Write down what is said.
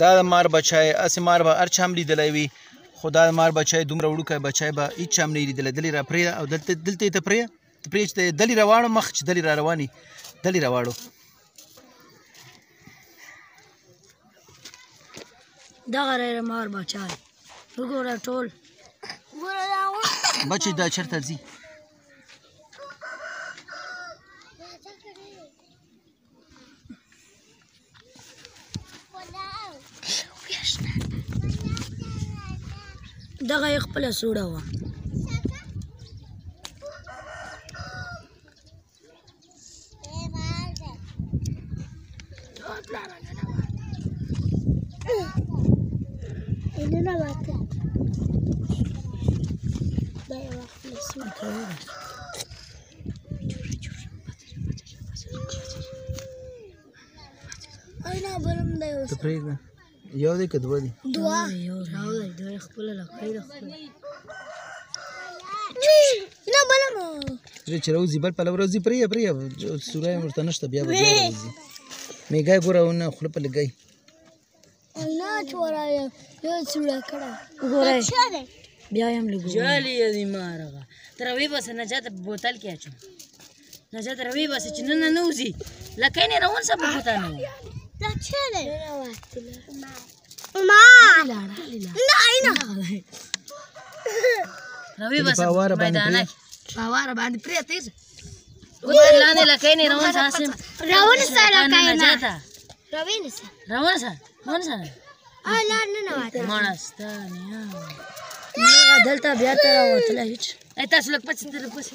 دا د مار بچی هسې مار به هر چا هم لیدلی وي خو دا مار بچی دومره وړوکی بچی به هېچ چا هم نه یې لیدلی دلې را پرېږده او دلته یې ته پرېږده ته پرېږده چې دلې را واړو مخ چې دلې را روانې دلې را واړو دغه دی د مار بچی وګوره ټول بچې دا چېرته ځي دغه یې خپله سوړه وه ته پرېږده یو دی که دوه دي دوه یې خپله لکۍ ده خپله چې راوځي بل پلو راوځي پرېږده سوری ورته نشته بیا به بیا راوځي میږی ګوره ونه خوله په لګی وګورئ بیا یې هم لږ جالي یې دی مارغه ته روی باسه نجات په بوتل کې اچو نجات روی باسه چې نن نه وځي لکۍ نه راونسه په بوتانو روی باسه میدانه په هواره باندې پرېږده یې ګوتې لاندې لکۍ نه راونسه هسې راونسه مړستانې دلته بیا ته راوتله هېڅ ای تاسو لږ پسې تر پسې